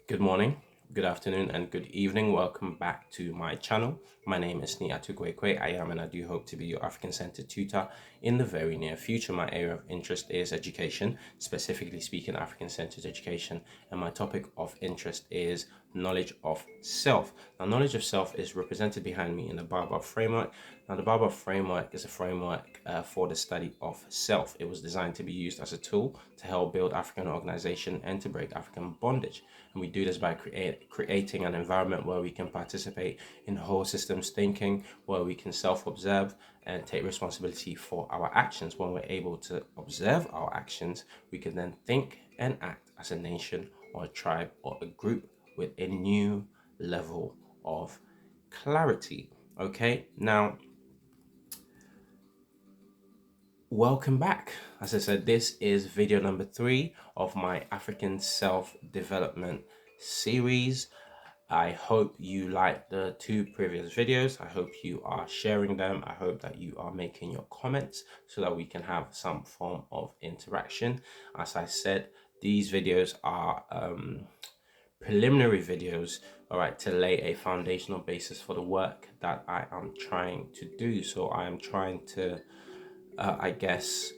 Good morning, good afternoon, and good evening. Welcome back to my channel. My name is Atu-kway. I am and I do hope to be your African-centered tutor in the very near future. My area of interest is education, specifically speaking African-centered education, and my topic of interest is knowledge of self. Now, knowledge of self is represented behind me in the Baobab framework. Now, the Baobab framework is a framework for the study of self. It was designed to be used as a tool to help build African organization and to break African bondage. And we do this by creating an environment where we can participate in whole systems thinking, where we can self-observe and take responsibility for our actions. When we're able to observe our actions, we can then think and act as a nation or a tribe or a group with a new level of clarity. Okay, now welcome back. As I said, this is video number 3 of my African self-development series. I hope you liked the 2 previous videos. I hope you are sharing them. I hope that you are making your comments so that we can have some form of interaction. As I said, these videos are preliminary videos, all right, to lay a foundational basis for the work that I am trying to do. So I am trying to, I guess,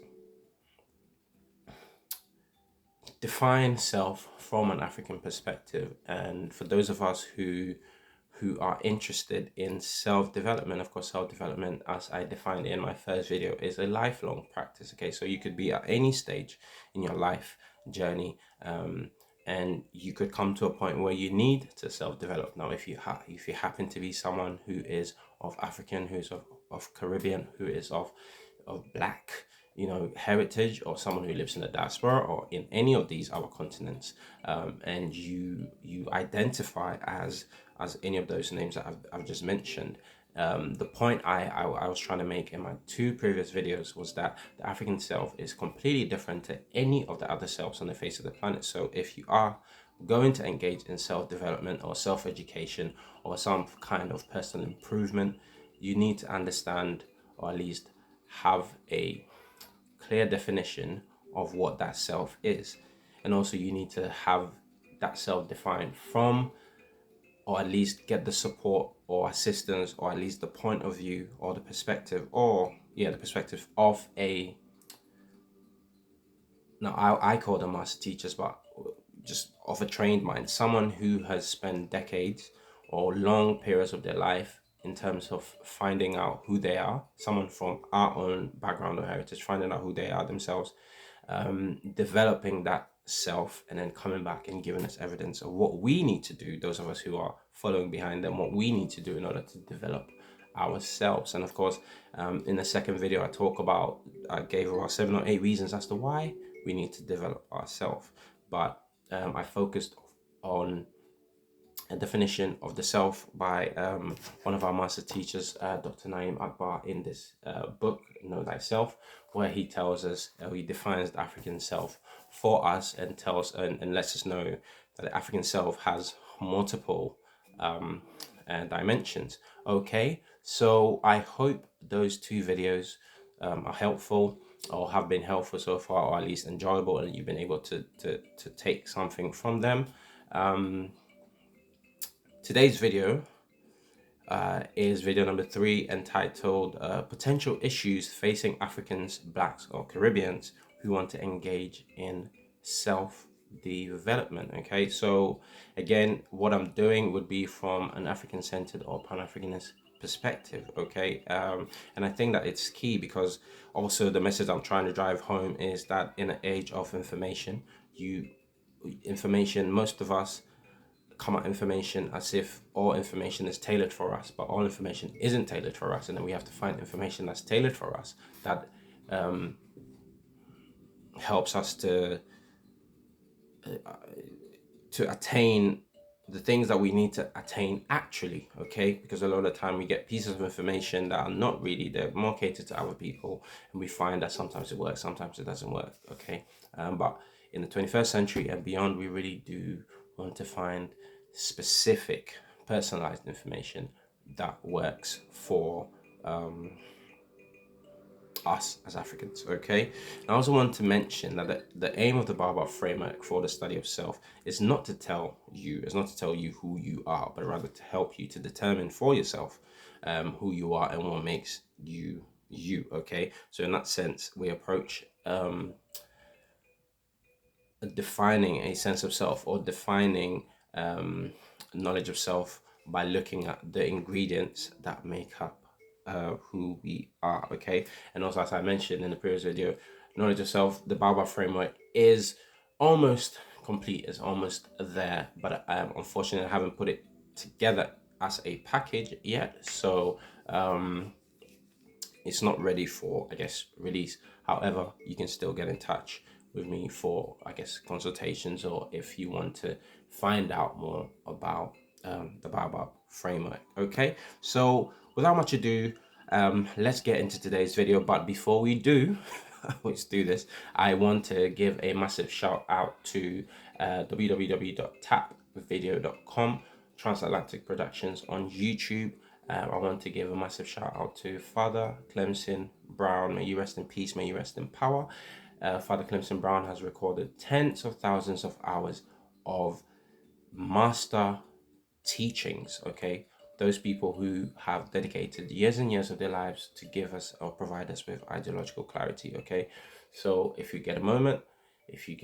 define self from an African perspective. And for those of us who are interested in self-development, of course, self-development, as I defined in my first video, is a lifelong practice. Okay, so you could be at any stage in your life journey, and you could come to a point where you need to self-develop. Now, if you happen to be someone who is of African, who's of Caribbean, who is of black, heritage, or someone who lives in the diaspora or in any of these other continents, and you identify as any of those names that I've just mentioned. The point I was trying to make in my 2 previous videos was that the African self is completely different to any of the other selves on the face of the planet. So if you are going to engage in self-development or self-education or some kind of personal improvement, you need to understand, or at least have a clear definition of what that self is. And also you need to have that self defined from, or at least get the support or assistance, or at least the point of view or the perspective, or the perspective of a, now I call them master teachers, but just of a trained mind, someone who has spent decades or long periods of their life in terms of finding out who they are, someone from our own background or heritage, finding out who they are themselves, developing that self, and then coming back and giving us evidence of what we need to do, those of us who are following behind them, what we need to do in order to develop ourselves. And of course, in the second video, I gave about 7 or 8 reasons as to why we need to develop ourselves. But I focused on a definition of the self by one of our master teachers, Dr. Naeem Akbar, in this book, Know Thyself, where he tells us, he defines the African self for us and lets us know that the African self has multiple dimensions. Okay, so I hope those 2 videos are helpful, or have been helpful so far, or at least enjoyable, and you've been able to take something from them. Today's video is video number 3, entitled Potential Issues Facing Africans, Blacks, or Caribbeans Who Want to Engage in Self-Development. Okay, so again, what I'm doing would be from an African-centered or Pan-Africanist perspective. Okay, and I think that it's key, because also the message I'm trying to drive home is that in an age of information, most of us come at information as if all information is tailored for us, but all information isn't tailored for us, and then we have to find information that's tailored for us, that helps us to attain the things that we need to attain actually. Okay, because a lot of the time we get pieces of information that are not really, they're more catered to other people, and we find that sometimes it works, sometimes it doesn't work. Okay, but in the 21st century and beyond, we really do want to find specific personalized information that works for us as Africans. Okay, and I also want to mention that the aim of the Baobab framework for the study of self is not to tell you, who you are, but rather to help you to determine for yourself who you are and what makes you you. Okay, so in that sense, we approach defining a sense of self, or defining knowledge of self, by looking at the ingredients that make up who we are. Okay, and also, as I mentioned in the previous video, knowledge of self, the Baobab framework is almost complete, is almost there, but unfortunately I haven't put it together as a package yet, so it's not ready for, I guess, release. However, you can still get in touch with me for, I guess, consultations, or if you want to find out more about the Baobab framework. Okay, so without much ado, let's get into today's video. But before we do, let's do this. I want to give a massive shout out to www.tapvideo.com, Transatlantic Productions on YouTube. I want to give a massive shout out to Father Clemson Brown. May you rest in peace. May you rest in power. Father Clemson Brown has recorded tens of thousands of hours of master teachings. Okay, those people who have dedicated years and years of their lives to give us or provide us with ideological clarity. Okay, so if you get a moment, if you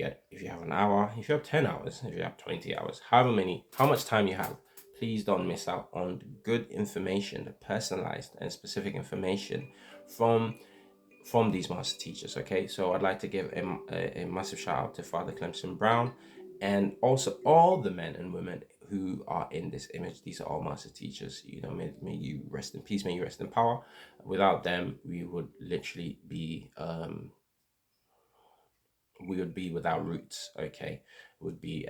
have an hour, if you have 10 hours, if you have 20 hours, how much time you have, please don't miss out on good information, the personalized and specific information from these master teachers. Okay, so I'd like to give a massive shout out to Father Clemson Brown, and also all the men and women who are in this image. These are all master teachers. You know, may you rest in peace, may you rest in power. Without them, we would literally be without roots. Okay, would be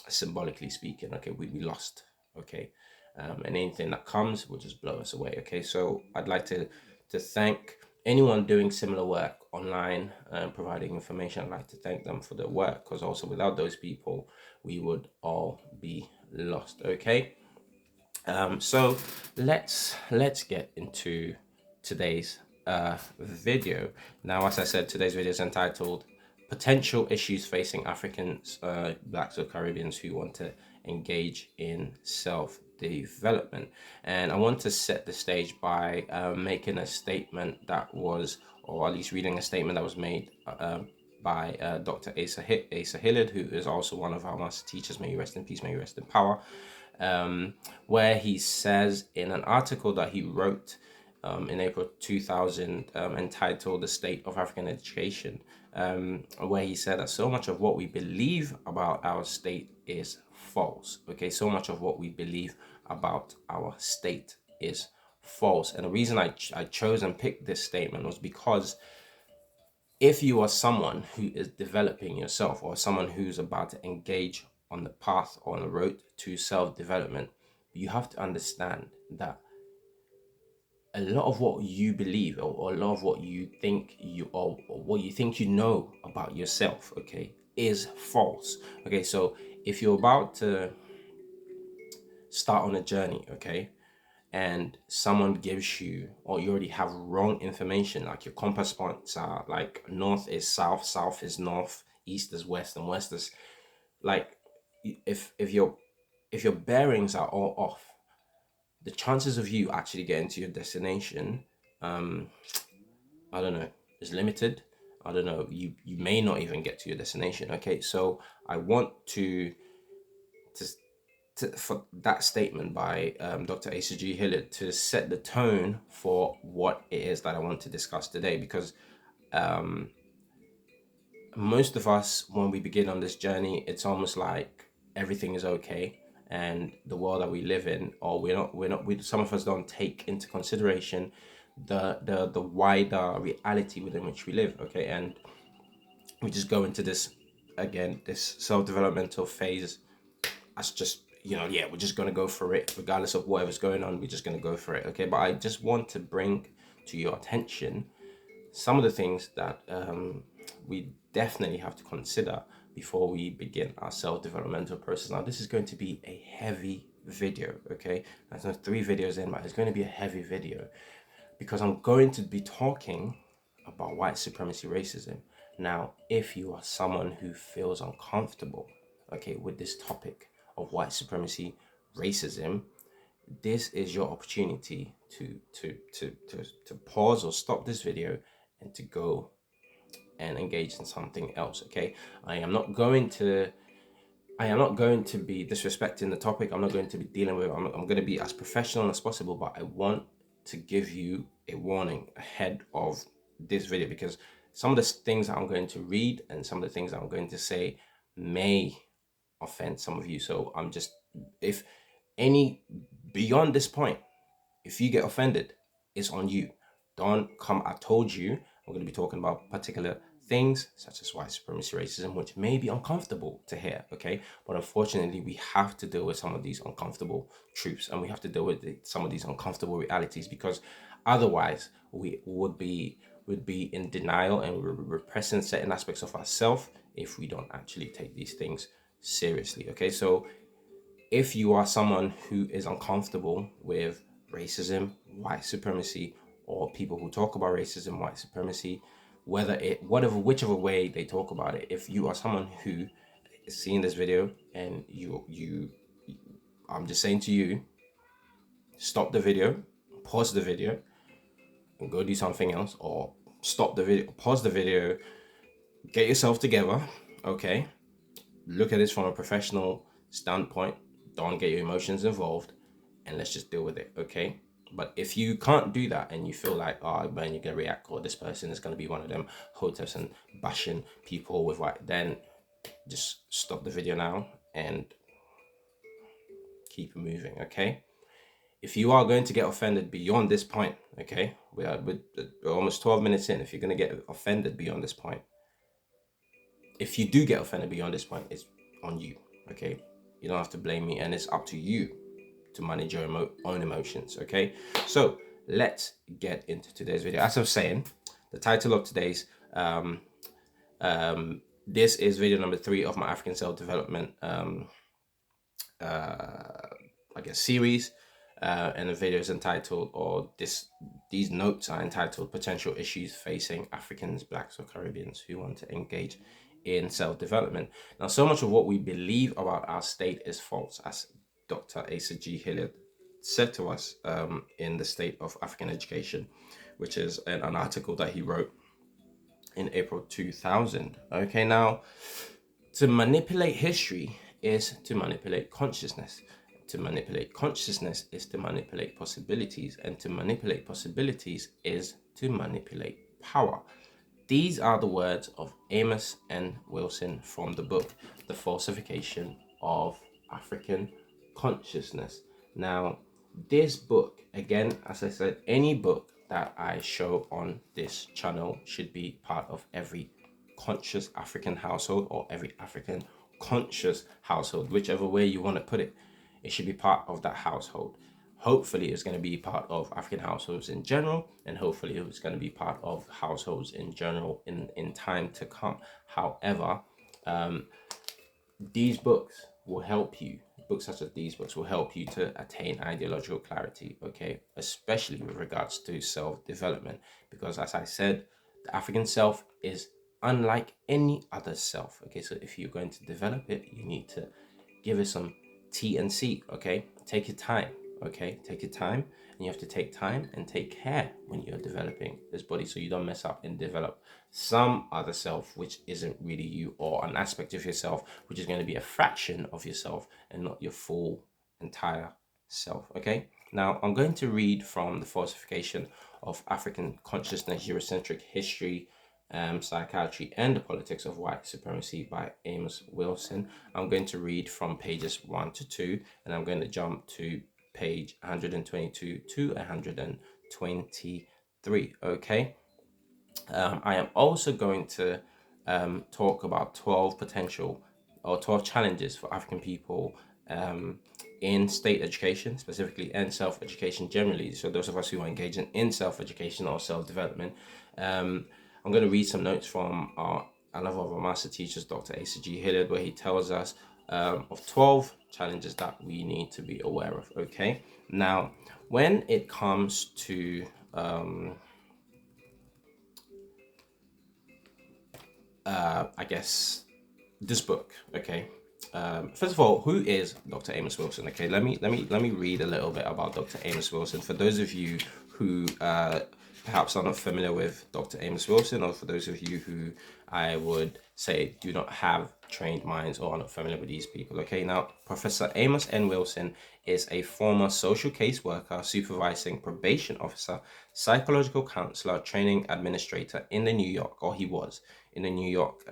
symbolically speaking. Okay, we'd be lost. Okay, and anything that comes will just blow us away. Okay, so I'd like to thank anyone doing similar work online and providing information. I'd like to thank them for their work, because also without those people, we would all be lost. Okay, so let's get into today's video. Now, as I said, today's video is entitled "Potential Issues Facing Africans, Blacks or Caribbeans Who Want to Engage in Self-Development." And I want to set the stage by making a statement that was, or at least reading a statement that was made by Dr. Asa Hillard, who is also one of our master teachers. May you rest in peace, may you rest in power. Where he says in an article that he wrote in April 2000, entitled "The State of African Education," where he said that so much of what we believe about our state is false. Okay, so much of what we believe about our state is false. And the reason I chose and picked this statement was because if you are someone who is developing yourself, or someone who's about to engage on the path or on the road to self-development, you have to understand that a lot of what you believe, or a lot of what you think or what you think you know about yourself, okay, is false. Okay, so if you're about to start on a journey, okay, and someone gives you, or you already have wrong information, like your compass points are like north is south, south is north, east is west, and west is like, if your bearings are all off, the chances of you actually getting to your destination, I don't know, is limited. I don't know, you may not even get to your destination. Okay, so I want to for that statement by Dr. Asa G. Hillard to set the tone for what it is that I want to discuss today, because most of us, when we begin on this journey, it's almost like everything is okay, and the world that we live in, or some of us don't take into consideration the wider reality within which we live. Okay, and we just go into this, again, this self-developmental phase as just, yeah, we're just going to go for it regardless of whatever's going on. We're just going to go for it. Okay, but I just want to bring to your attention some of the things that we definitely have to consider before we begin our self-developmental process. Now, this is going to be a heavy video. Okay, there's no 3 videos in, but it's going to be a heavy video, because I'm going to be talking about white supremacy racism. Now, if you are someone who feels uncomfortable, okay, with this topic of white supremacy racism, this is your opportunity to pause or stop this video and to go and engage in something else. Okay, I am not going to be disrespecting the topic. I'm not going to be dealing with it. I'm going to be as professional as possible, but I want to give you a warning ahead of this video, because some of the things that I'm going to read and some of the things that I'm going to say may offend some of you. So I'm just, if any beyond this point, if you get offended, it's on you. Don't come. I told you I'm going to be talking about particular things such as white supremacy racism, which may be uncomfortable to hear, okay? But unfortunately, we have to deal with some of these uncomfortable truths, and we have to deal with some of these uncomfortable realities, because otherwise we would be in denial and we're repressing certain aspects of ourselves if we don't actually take these things seriously, okay? So if you are someone who is uncomfortable with racism, white supremacy, or people who talk about racism, white supremacy, whichever way they talk about it, if you are someone who is seeing this video and I'm just saying to you, stop the video, pause the video, and go do something else, or stop the video, pause the video, get yourself together, okay? Look at this from a professional standpoint. Don't get your emotions involved, and let's just deal with it, okay? But if you can't do that and you feel like, oh man, you're gonna react, or this person is gonna be one of them hoteps and bashing people with white, then just stop the video now and keep moving, okay? If you are going to get offended beyond this point, okay, we're almost 12 minutes in. If you're going to get offended beyond this point, if you do get offended beyond this point, it's on you, okay? You don't have to blame me, and it's up to you to manage your own emotions, okay? So let's get into today's video. As I was saying, the title of today's this is video number 3 of my African self-development I guess series, and the video is entitled, or these notes are entitled, Potential Issues Facing Africans, Blacks, or Caribbeans Who Want to Engage in Self-Development. Now, so much of what we believe about our state is false, as Dr. Asa G. Hilliard said to us in The State of African Education, which is an article that he wrote in April 2000. Okay, now, to manipulate history is to manipulate consciousness. To manipulate consciousness is to manipulate possibilities, and to manipulate possibilities is to manipulate power. These are the words of Amos N. Wilson from the book, The Falsification of African Consciousness. Now, this book, again, as I said, any book that I show on this channel should be part of every conscious African household, or every African conscious household, whichever way you want to put it. It should be part of that household. Hopefully it's going to be part of African households in general, and hopefully it's going to be part of households in general in time to come. However, these books will help you. Books such as these books will help you to attain ideological clarity, okay? Especially with regards to self-development. Because as I said, the African self is unlike any other self, okay? So if you're going to develop it, you need to give it some T and C, okay? Take your time, okay? Take your time, and you have to take time and take care when you're developing this body, so you don't mess up and develop some other self which isn't really you, or an aspect of yourself which is going to be a fraction of yourself and not your full entire self, okay? Now, I'm going to read from The Falsification of African Consciousness, Eurocentric History, Psychiatry, and the Politics of White Supremacy by Amos Wilson. I'm going to read from pages 1 to 2, and I'm going to jump to page 122 to 123, okay? I am also going to talk about 12 potential, or 12 challenges for African people in state education specifically, and self-education generally. So those of us who are engaging in self-education or self-development, I'm going to read some notes from another of our master teachers, Dr. Asa G. Hilliard, where he tells us of 12 challenges that we need to be aware of, okay? Now, when it comes to I guess this book. Okay. First of all, who is Dr. Amos Wilson? Okay, let me read a little bit about Dr. Amos Wilson for those of you who perhaps are not familiar with Dr. Amos Wilson, or for those of you who I would say do not have trained minds or are not familiar with these people. Okay, now Professor Amos N. Wilson is a former social caseworker, supervising probation officer, psychological counselor, training administrator in the New York, or he was in the New York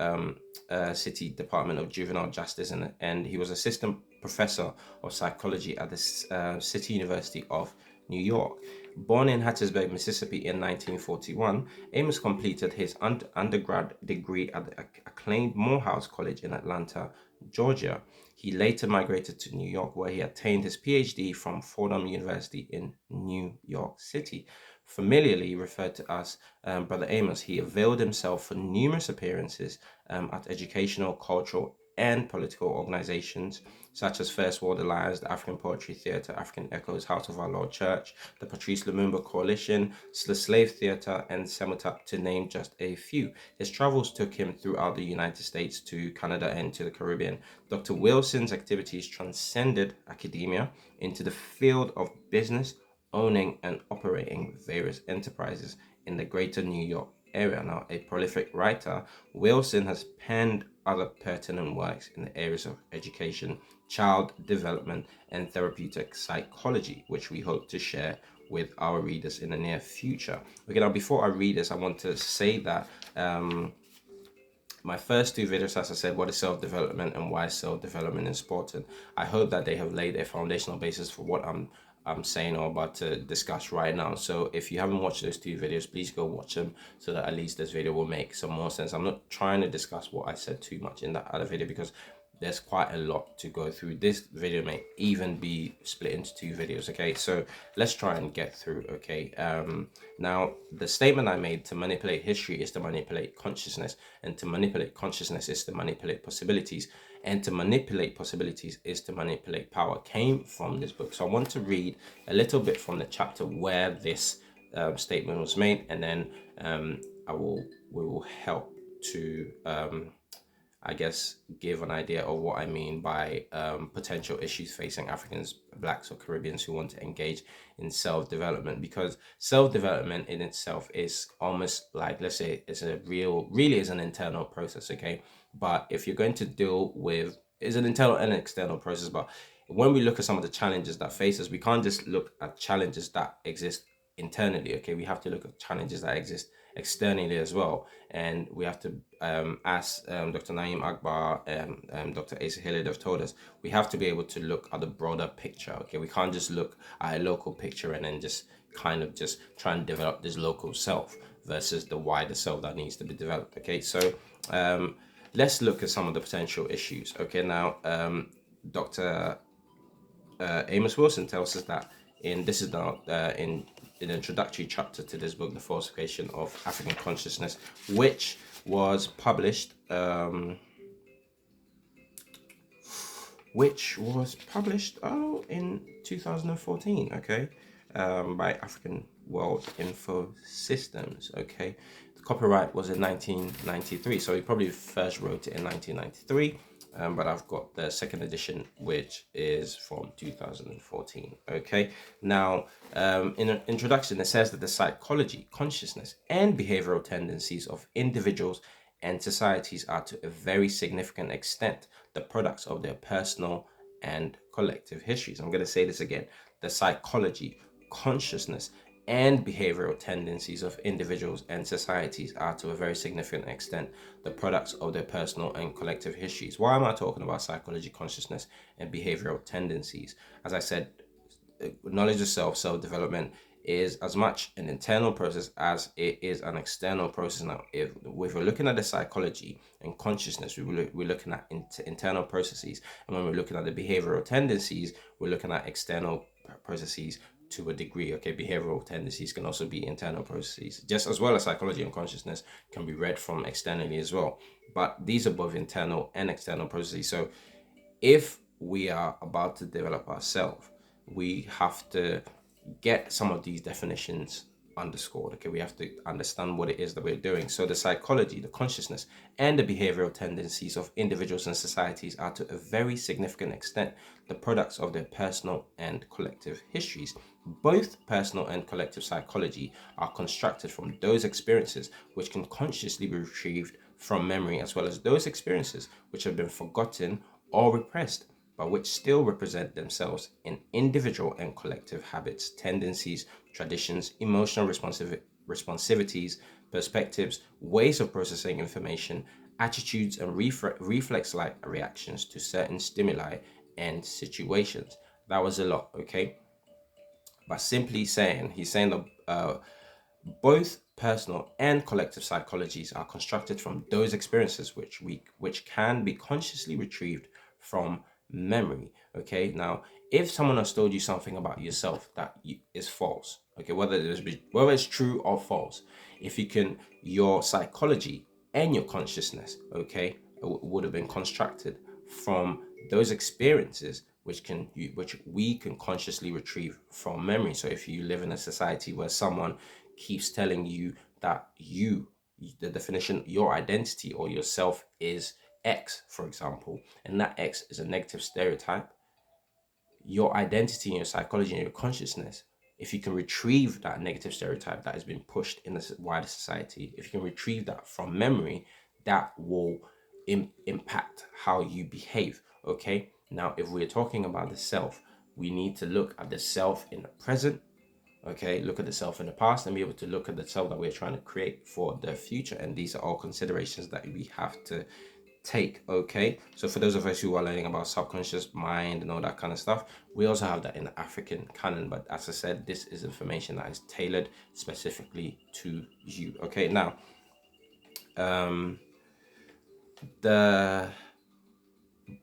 City Department of Juvenile Justice, and he was assistant professor of psychology at the City University of New York. Born in Hattiesburg, Mississippi in 1941, Amos completed his undergrad degree at the acclaimed Morehouse College in Atlanta, Georgia. He later migrated to New York, where he attained his PhD from Fordham University in New York City. Familiarly referred to as Brother Amos, he availed himself for numerous appearances at educational, cultural, and political organizations such as First World Alliance, the African Poetry Theatre, African Echoes, House of Our Lord Church, the Patrice Lumumba Coalition, the Slave Theatre, and Semutup, to name just a few. His travels took him throughout the United States, to Canada, and to the Caribbean. Dr. Wilson's activities transcended academia into the field of business, owning and operating various enterprises in the greater New York area. Now, a prolific writer, Wilson has penned other pertinent works in the areas of education, child development, and therapeutic psychology, which we hope to share with our readers in the near future. Okay, now before I read this, I want to say that my first two videos, as I said, what is self-development and why self-development is important. I hope that they have laid a foundational basis for what I'm saying or about to discuss right now. So if you haven't watched those two videos, please go watch them so that at least this video will make some more sense. I'm not trying to discuss what I said too much in that other video because there's quite a lot to go through. This video may even be split into two videos. Okay, so let's try and get through. Okay, now the statement I made, to manipulate history is to manipulate consciousness, and to manipulate consciousness is to manipulate possibilities, and to manipulate possibilities is to manipulate power, came from this book. So I want to read a little bit from the chapter where this statement was made, and then we will help to I guess, give an idea of what I mean by potential issues facing Africans, Blacks, or Caribbeans who want to engage in self-development. Because self-development in itself is almost like, let's say, it's a really is an internal process, okay? But if you're going to deal with, it's an internal and an external process, but when we look at some of the challenges that face us, we can't just look at challenges that exist internally, okay? We have to look at challenges that exist externally as well, and we have to as Dr. Naeem Akbar and Dr. Asa Hilliard have told us, we have to be able to look at the broader picture. Okay, we can't just look at a local picture and then just kind of just try and develop this local self versus the wider self that needs to be developed. Okay, so let's look at some of the potential issues. Okay, now Dr. Amos Wilson tells us that this is now in an introductory chapter to this book, The Falsification of African Consciousness, which was published in 2014, okay, by African World Info Systems. Okay, the copyright was in 1993, so he probably first wrote it in 1993. But I've got the second edition, which is from 2014. Okay, now in an introduction, it says that the psychology, consciousness, and behavioral tendencies of individuals and societies are to a very significant extent the products of their personal and collective histories. I'm going to say this again: the psychology, consciousness, and behavioral tendencies of individuals and societies are to a very significant extent the products of their personal and collective histories. Why am I talking about psychology, consciousness, and behavioral tendencies? As I said, knowledge of self, self-development is as much an internal process as it is an external process. Now, if we're looking at the psychology and consciousness, we're looking at internal processes, and when we're looking at the behavioral tendencies, we're looking at external processes to a degree. Okay, behavioral tendencies can also be internal processes, just as well as psychology and consciousness can be read from externally as well. But these are both internal and external processes. So if we are about to develop ourselves, we have to get some of these definitions underscored. Okay, we have to understand what it is that we're doing. So the psychology, the consciousness, and the behavioral tendencies of individuals and societies are to a very significant extent the products of their personal and collective histories. Both personal and collective psychology are constructed from those experiences which can consciously be retrieved from memory, as well as those experiences which have been forgotten or repressed, but which still represent themselves in individual and collective habits, tendencies, traditions, emotional responsivities, perspectives, ways of processing information, attitudes, and reflex like reactions to certain stimuli and situations. That was a lot, okay? By simply saying, he's saying that both personal and collective psychologies are constructed from those experiences which can be consciously retrieved from memory. Okay, now if someone has told you something about yourself that is false, okay, whether it's true or false, if you can, your psychology and your consciousness, okay, would have been constructed from those experiences which we can consciously retrieve from memory. So if you live in a society where someone keeps telling you that the definition, your identity or yourself is X, for example, and that X is a negative stereotype, your identity and your psychology and your consciousness, if you can retrieve that negative stereotype that has been pushed in the wider society, if you can retrieve that from memory, that will impact how you behave. Okay, now if we're talking about the self, we need to look at the self in the present. Okay, look at the self in the past and be able to look at the self that we're trying to create for the future. And these are all considerations that we have to take. Okay, so for those of us who are learning about subconscious mind and all that kind of stuff, we also have that in the African canon. But as I said, this is information that is tailored specifically to you. Okay, now the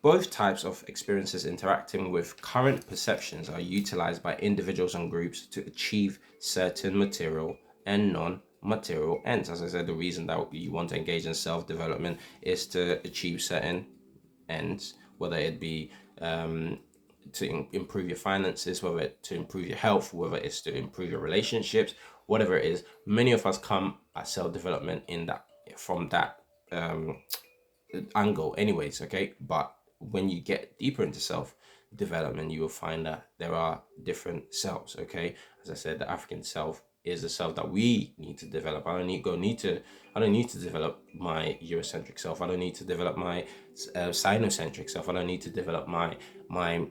both types of experiences interacting with current perceptions are utilized by individuals and groups to achieve certain material and non-material ends. As I said, the reason that you want to engage in self-development is to achieve certain ends, whether it be to improve your finances, whether it to improve your health, whether it's to improve your relationships, whatever it is. Many of us come at self-development in that from that angle anyways, okay? But when you get deeper into self development, you will find that there are different selves, okay? As I said, the African self is the self that we need to develop. I don't need to develop my Eurocentric self. I don't need to develop my Sinocentric self. I don't need to develop my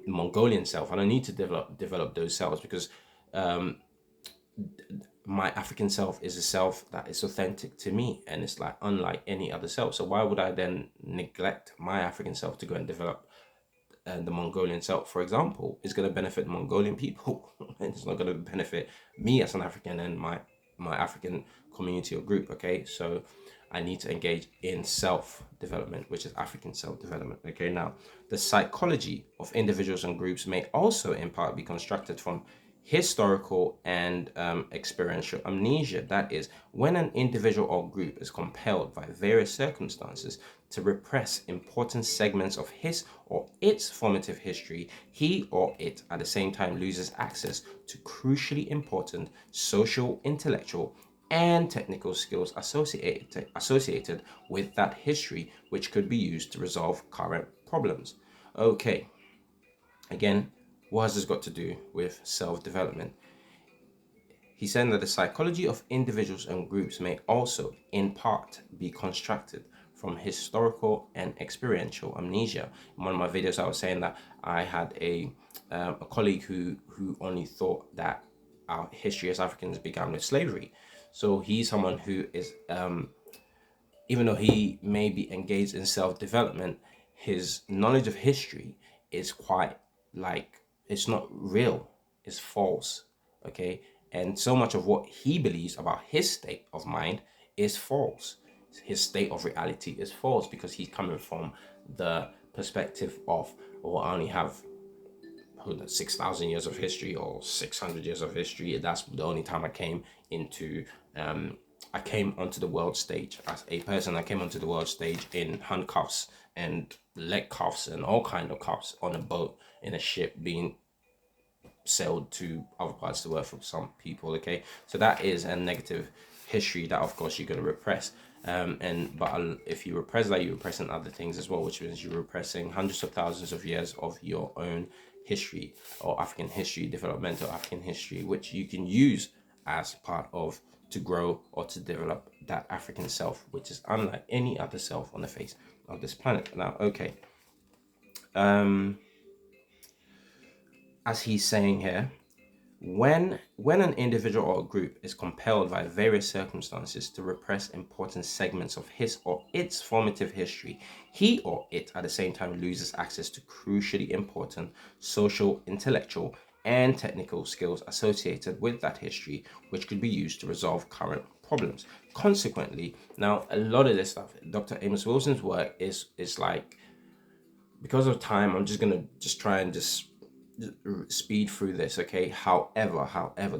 Mongolian self. I don't need to develop those selves, because my African self is a self that is authentic to me, and it's like unlike any other self. So why would I then neglect my African self to go and develop the Mongolian self, for example? Is going to benefit Mongolian people and it's not going to benefit me as an African and my African community or group. Okay, so I need to engage in self-development, which is African self-development. Okay, now the psychology of individuals and groups may also in part be constructed from historical and experiential amnesia. That is, when an individual or group is compelled by various circumstances to repress important segments of his or its formative history, he or it at the same time loses access to crucially important social, intellectual, and technical skills associated with that history, which could be used to resolve current problems. Okay, again, what has this got to do with self-development? He's saying that the psychology of individuals and groups may also, in part, be constructed from historical and experiential amnesia. In one of my videos, I was saying that I had a colleague who only thought that our history as Africans began with slavery. So he's someone who is even though he may be engaged in self-development, his knowledge of history is quite like, it's not real, it's false. Okay, and so much of what he believes about his state of mind is false. His state of reality is false, because he's coming from the perspective of, oh, I only have 6,000 years of history or 600 years of history. That's the only time I came into I came onto the world stage as a person. I came onto the world stage in handcuffs and leg cuffs and all kind of cuffs on a boat, in a ship, being sailed to other parts of the world for some people. Okay, so that is a negative history that of course you're going to repress. If you repress that, you're repressing other things as well, which means you're repressing hundreds of thousands of years of your own history, or African history, developmental African history, which you can use as part of to grow or to develop that African self, which is unlike any other self on the face of this planet. Now, okay, as he's saying here, when an individual or a group is compelled by various circumstances to repress important segments of his or its formative history, he or it at the same time loses access to crucially important social, intellectual, and technical skills associated with that history, which could be used to resolve current problems. Consequently, now a lot of this stuff, Dr. Amos Wilson's work is like, because of time, I'm just gonna try and speed through this, okay? However,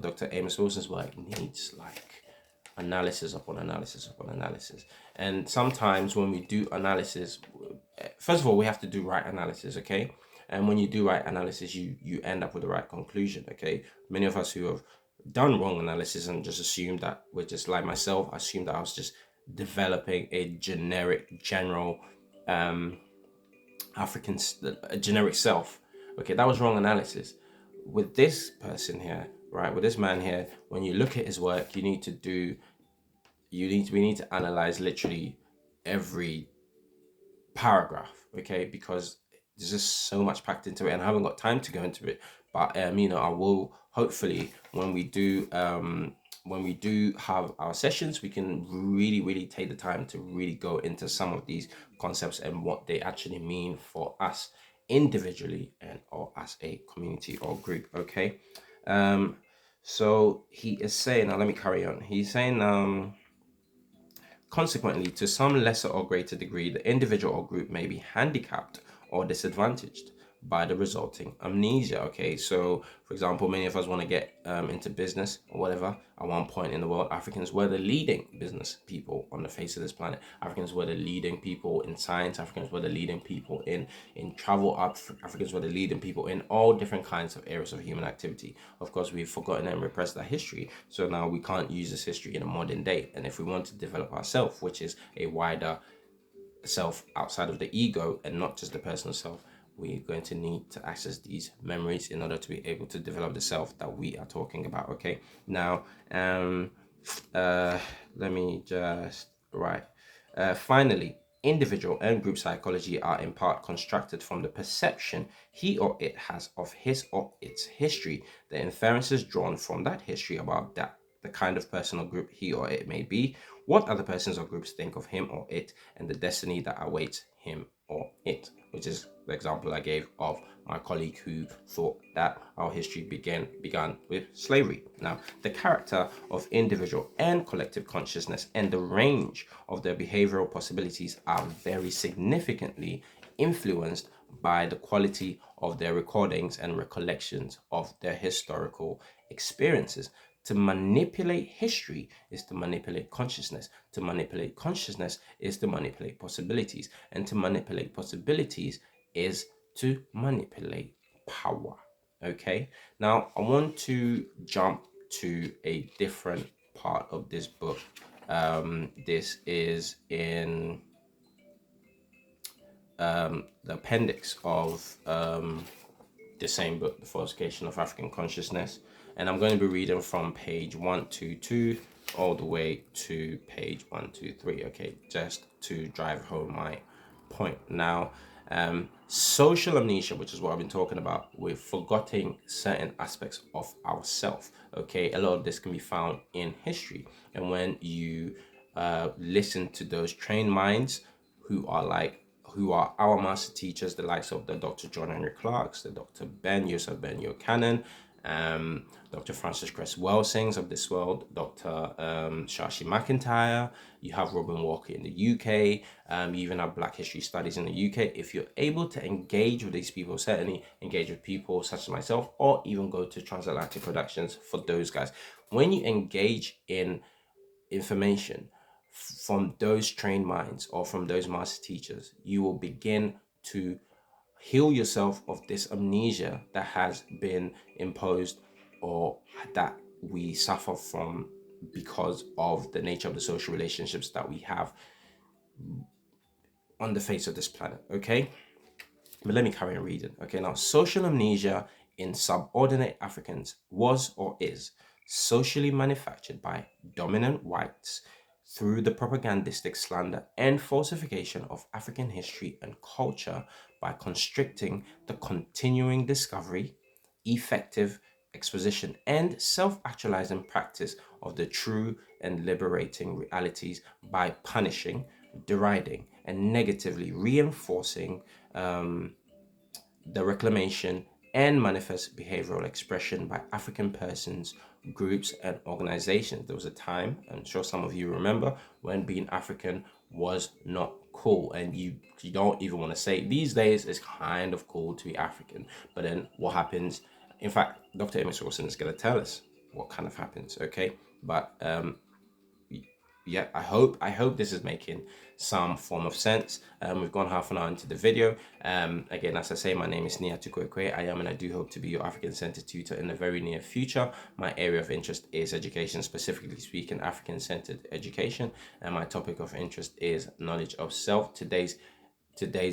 Dr. Amos Wilson's work needs like analysis upon analysis upon analysis. And sometimes when we do analysis, first of all, we have to do right analysis, okay? And when you do right analysis, you end up with the right conclusion, okay? Many of us who have done wrong analysis and just assumed that we're just like myself, I assumed that I was just developing a general African, a generic self. Okay, that was wrong analysis. With this person here, right, with this man here, when you look at his work, we need to analyze literally every paragraph, okay, because there's just so much packed into it, and I haven't got time to go into it. But I will hopefully when we do have our sessions, we can really take the time to really go into some of these concepts and what they actually mean for us individually and or as a community or group. Okay, so he is saying, now let me carry on. He's saying consequently, to some lesser or greater degree, the individual or group may be handicapped or disadvantaged by the resulting amnesia. Okay, so for example, many of us want to get into business or whatever. At one point in the world, Africans were the leading business people on the face of this planet. Africans were the leading people in science. Africans were the leading people in travel. Africans were the leading people in all different kinds of areas of human activity. Of course, we've forgotten and repressed that history, so now we can't use this history in a modern day. And if we want to develop ourselves, which is a wider self outside of the ego and not just the personal self, we're going to need to access these memories in order to be able to develop the self that we are talking about. Okay, now let me just finally, individual and group psychology are in part constructed from the perception he or it has of his or its history, the inferences drawn from that history about that the kind of person or group he or it may be, what other persons or groups think of him or it, and the destiny that awaits him or it, which is the example I gave of my colleague who thought that our history began with slavery. Now, the character of individual and collective consciousness and the range of their behavioral possibilities are very significantly influenced by the quality of their recordings and recollections of their historical experiences. To manipulate history is to manipulate consciousness. To manipulate consciousness is to manipulate possibilities. And to manipulate possibilities is to manipulate power. Okay, now I want to jump to a different part of this book. This is in the appendix of the same book, The Falsification of African Consciousness. And I'm going to be reading from page 122 all the way to page 123, okay, just to drive home my point. Now, social amnesia, which is what I've been talking about, we're forgetting certain aspects of ourself, okay? A lot of this can be found in history. And when you listen to those trained minds who are our master teachers, the likes of the Dr. John Henry Clarks, the Dr. Yusuf Ben Yochanan, Dr. Francis Cress Welsings of this world, Dr. Shashi McIntyre, you have Robin Walker in the UK, you even have Black History Studies in the UK. If you're able to engage with these people, certainly engage with people such as myself, or even go to Transatlantic Productions for those guys. When you engage in information from those trained minds or from those master teachers, you will begin to Heal yourself of this amnesia that has been imposed or that we suffer from because of the nature of the social relationships that we have on the face of this planet. Okay, but let me carry on reading. Okay, now social amnesia in subordinate Africans was or is socially manufactured by dominant whites through the propagandistic slander and falsification of African history and culture by constricting the continuing discovery, effective exposition, and self actualizing practice of the true and liberating realities by punishing, deriding, and negatively reinforcing the reclamation and manifest behavioral expression by African persons, groups, and organizations. There was a time, I'm sure some of you remember, when being African was not cool, and you don't even want to say it. These days it's kind of cool to be African, but then what happens? In fact, Dr. Amos Wilson is going to tell us what kind of happens. Okay, but yeah, I hope this is making some form of sense. We've gone half an hour into the video. Again, as I say, my name is Atu-kway. I am and I do hope to be your African-centered tutor in the very near future. My area of interest is education, specifically speaking African-centered education, and my topic of interest is knowledge of self. Today's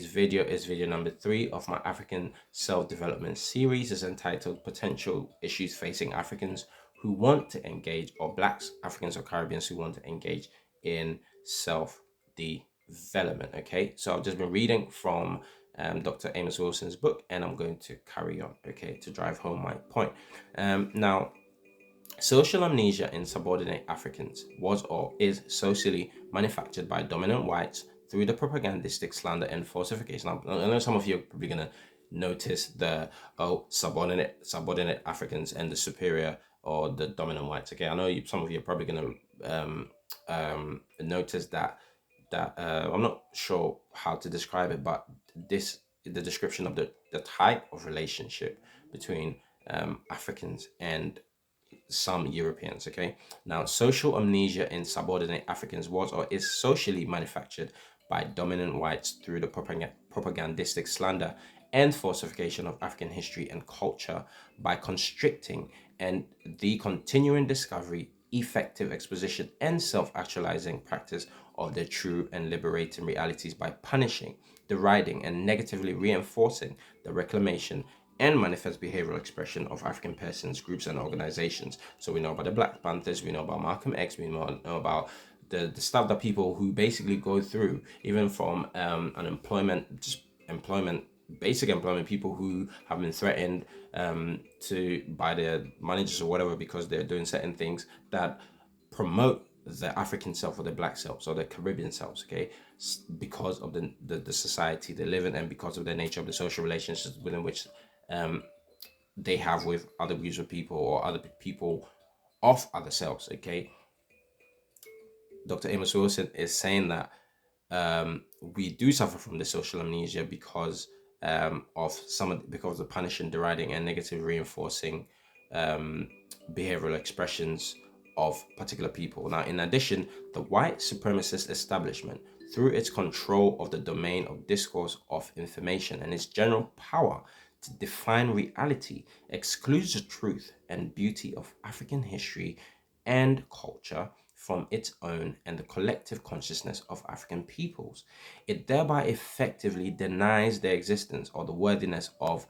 video is video number 3 of my African self-development series. Is entitled Potential Issues Facing Africans Who Want to Engage, or Blacks, Africans, or Caribbeans who want to engage in self-development. Okay, so I've just been reading from Dr. Amos Wilson's book, and I'm going to carry on, okay, to drive home my point. Now, social amnesia in subordinate Africans was or is socially manufactured by dominant whites through the propagandistic slander and falsification. I know some of you are probably going to notice the subordinate Africans and the superior or the dominant whites. Okay, I know some of you are probably going to notice that I'm not sure how to describe it, but the description of the type of relationship between Africans and some Europeans. Okay, now social amnesia in subordinate Africans was or is socially manufactured by dominant whites through the propagandistic slander and falsification of African history and culture by constricting and the continuing discovery, effective exposition, and self-actualizing practice of the true and liberating realities by punishing, deriding, and negatively reinforcing the reclamation and manifest behavioral expression of African persons, groups, and organizations. So we know about the Black Panthers, we know about Malcolm X, we know about the stuff that people who basically go through, even from unemployment, just employment, basic employment, people who have been threatened to by their managers or whatever because they're doing certain things that promote the African self or the Black selves or the Caribbean selves, okay, because of the society they live in and because of the nature of the social relationships within which they have with other groups of people or other people of other selves. Okay, Dr. Amos Wilson is saying that we do suffer from the social amnesia because because of the punishing, deriding, and negative reinforcing behavioral expressions of particular people. Now, in addition, the white supremacist establishment, through its control of the domain of discourse of information and its general power to define reality, excludes the truth and beauty of African history and culture from its own and the collective consciousness of African peoples. It thereby effectively denies their existence or the worthiness of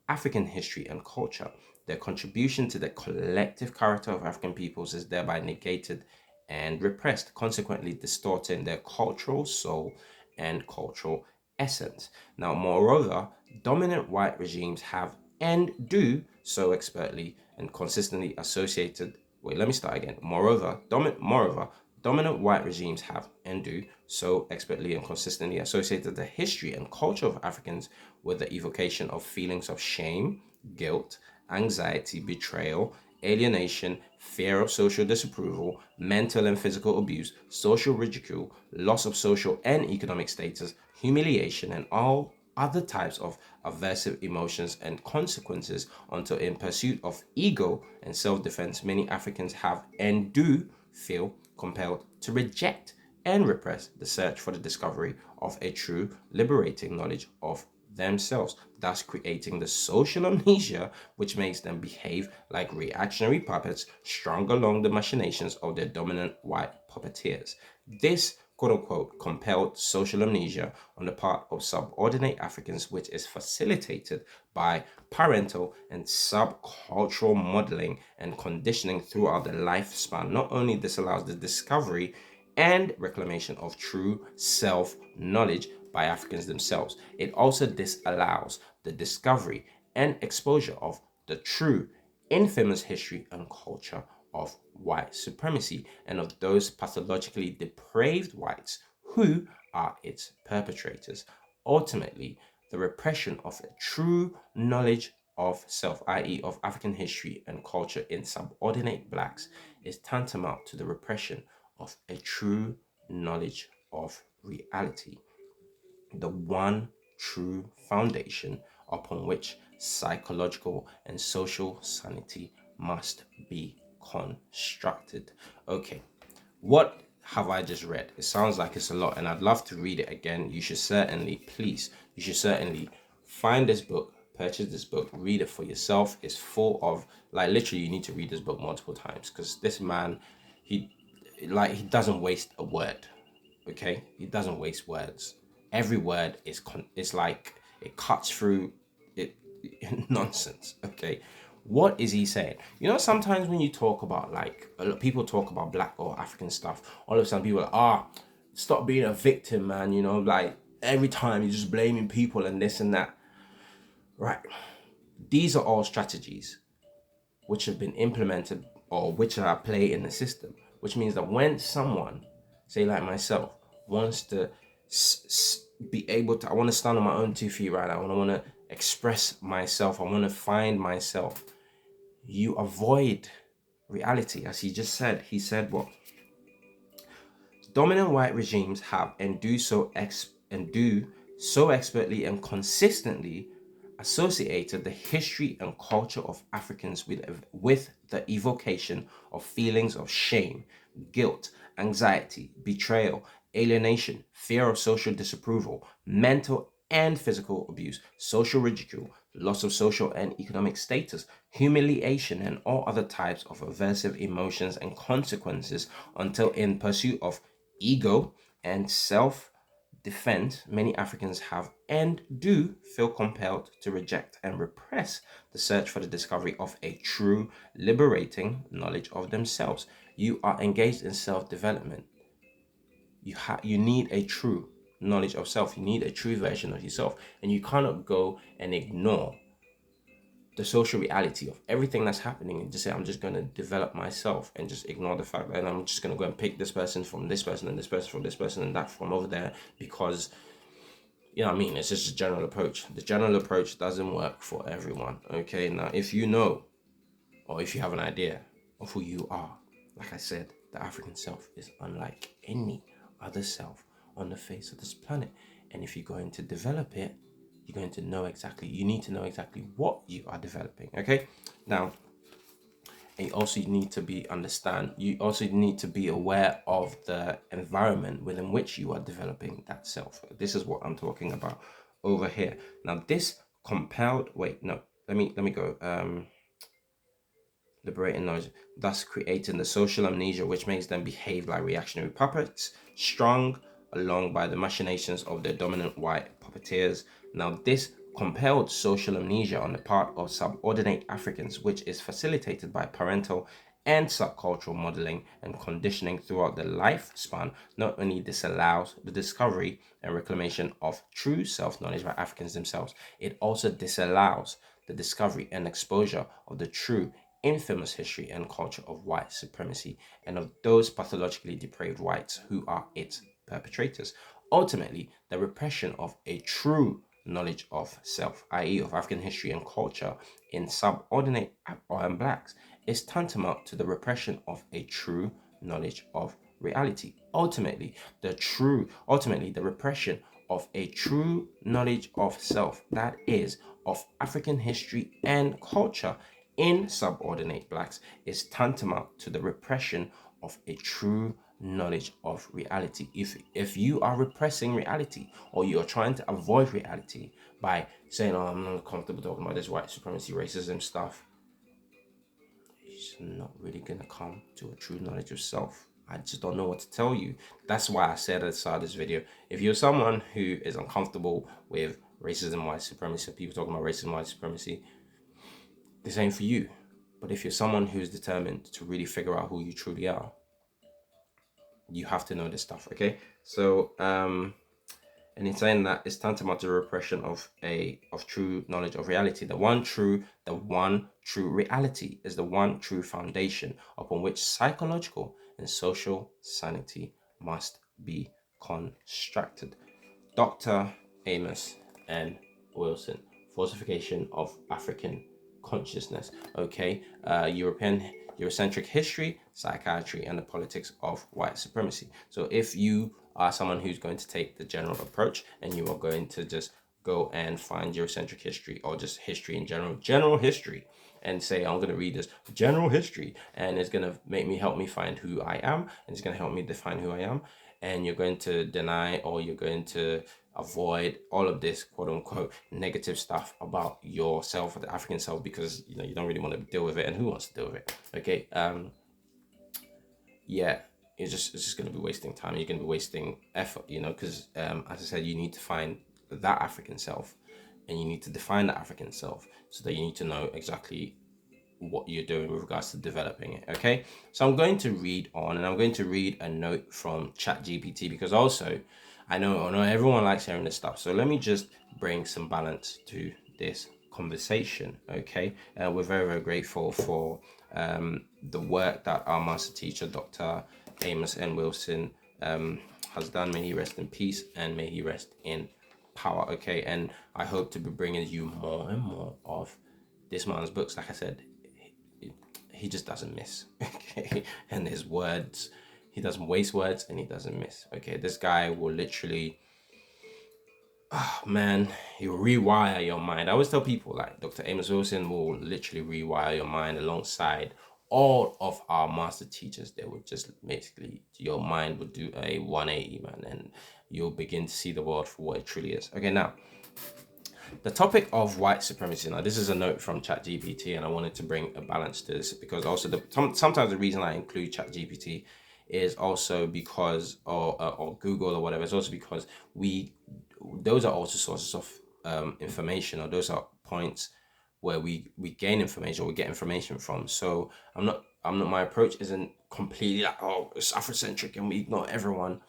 African history and culture. Their contribution to the collective character of African peoples is thereby negated and repressed, consequently distorting their cultural soul and cultural essence. Now, moreover, dominant white regimes have and do so expertly and consistently associated. Wait, let me start again. Moreover, dominant white regimes have and do so expertly and consistently associated the history and culture of Africans with the evocation of feelings of shame, guilt, anxiety, betrayal, alienation, fear of social disapproval, mental and physical abuse, social ridicule, loss of social and economic status, humiliation, and all other types of aversive emotions and consequences until, in pursuit of ego and self-defense, many Africans have and do feel compelled to reject and repress the search for the discovery of a true liberating knowledge of themselves. thus creating the social amnesia which makes them behave like reactionary puppets strung along the machinations of their dominant white puppeteers. This quote unquote compelled social amnesia on the part of subordinate Africans, which is facilitated by parental and subcultural modeling and conditioning throughout the lifespan, not only disallows the discovery and reclamation of true self knowledge by Africans themselves, it also disallows the discovery and exposure of the true, infamous history and culture of white supremacy and of those pathologically depraved whites who are its perpetrators. Ultimately, the repression of a true knowledge of self, i.e., of African history and culture in subordinate blacks, is tantamount to the repression of a true knowledge of reality, the one true foundation upon which psychological and social sanity must be constructed. Okay, what have I just read? It sounds like it's a lot, and I'd love to read it again. You should certainly, please, you should certainly find this book, purchase this book, read it for yourself. It's full of, like, literally, you need to read this book multiple times because this man, he, he doesn't waste a word. Okay, he doesn't waste words. Every word is it's like it cuts through it nonsense. Okay, what is he saying? You know, sometimes when you talk about, like, a lot people talk about black or African stuff, all of a sudden people are like, stop being a victim, man. You know, like every time you're just blaming people and this and that. Right, these are all strategies which have been implemented or which are at play in the system, which means that when someone, say like myself, wants to be able to, I want to stand on my own 2 feet, right? I want to express myself. I want to find myself. You avoid reality, as he just said. He said what? Dominant white regimes have and do so expertly and consistently associated the history and culture of Africans with the evocation of feelings of shame, guilt, anxiety, betrayal, alienation, fear of social disapproval, mental and physical abuse, social ridicule, loss of social and economic status, humiliation, and all other types of aversive emotions and consequences until, in pursuit of ego and self defense, many Africans have and do feel compelled to reject and repress the search for the discovery of a true, liberating knowledge of themselves. You are engaged in self development. You need a true knowledge of self. You need a true version of yourself, and you cannot go and ignore the social reality of everything that's happening and just say, I'm just going to develop myself and just ignore the fact that I'm just going to go and pick this person from this person and this person from this person and that from over there because, you know what I mean? It's just a general approach. The general approach doesn't work for everyone. Okay, now if you know or if you have an idea of who you are, like I said, the African self is unlike any other self on the face of this planet. And if you're going to develop it, you're going to know exactly, you need to know exactly what you are developing. Okay, now, and you also need to be aware of the environment within which you are developing that self. This is what I'm talking about over here. Now, this compelled, wait, no, let me go. Liberating knowledge, thus creating the social amnesia which makes them behave like reactionary puppets, strung along by the machinations of their dominant white puppeteers. Now, this compelled social amnesia on the part of subordinate Africans, which is facilitated by parental and subcultural modeling and conditioning throughout the lifespan, not only disallows the discovery and reclamation of true self-knowledge by Africans themselves, it also disallows the discovery and exposure of the true infamous history and culture of white supremacy and of those pathologically depraved whites who are its perpetrators. Ultimately, the repression of a true knowledge of self, i.e., of African history and culture in subordinate blacks, is tantamount to the repression of a true knowledge of reality. Ultimately, the repression of a true knowledge of self, that is, of African history and culture in subordinate blacks, is tantamount to the repression of a true knowledge of reality. If you are repressing reality, or you're trying to avoid reality by saying, "Oh, I'm not comfortable talking about this white supremacy, racism stuff," it's not really gonna come to a true knowledge of self. I just don't know what to tell you. That's why I said at the start of this video, if you're someone who is uncomfortable with racism, white supremacy, people talking about racism, white supremacy, this ain't for you. But if you're someone who's determined to really figure out who you truly are, you have to know this stuff, okay? So, and in saying that, it's tantamount to repression of true knowledge of reality. The one true reality is the one true foundation upon which psychological and social sanity must be constructed. Dr. Amos N. Wilson, Falsification of African Consciousness. Okay, Eurocentric history, psychiatry, and the politics of white supremacy. So if you are someone who's going to take the general approach and you are going to just go and find Eurocentric history, or just history in general history, and say, I'm going to read this general history and it's going to help me find who I am, and it's going to help me define who I am, and you're going to deny, or you're going to avoid all of this quote unquote negative stuff about yourself or the African self, because you don't really want to deal with it, and who wants to deal with it? Okay, yeah, it's just going to be wasting time. You're going to be wasting effort, because as I said, you need to find that African self, and you need to define that African self, so that you need to know exactly what you're doing with regards to developing it. Okay, so I'm going to read on, and I'm going to read a note from ChatGPT, because also I know everyone likes hearing this stuff, so let me just bring some balance to this conversation. Okay, we're very, very grateful for the work that our master teacher, Dr. Amos N. Wilson, has done. May he rest in peace, and may he rest in power. Okay, and I hope to be bringing you more and more of this man's books. Like I said, he just doesn't miss. Okay, and his words, he doesn't waste words, and he doesn't miss. Okay, this guy will literally, oh man, he'll rewire your mind. I always tell people, like, Dr. Amos Wilson will literally rewire your mind alongside all of our master teachers. They would just basically, your mind would do a 180, man, and you'll begin to see the world for what it truly is. Okay, now, the topic of white supremacy. Now, this is a note from ChatGPT, and I wanted to bring a balance to this, because also sometimes the reason I include ChatGPT is also because, or Google or whatever, it's also because those are also sources of information, or those are points where we gain information, or we get information from. So my approach isn't completely like, oh, it's Afrocentric and we ignore everyone.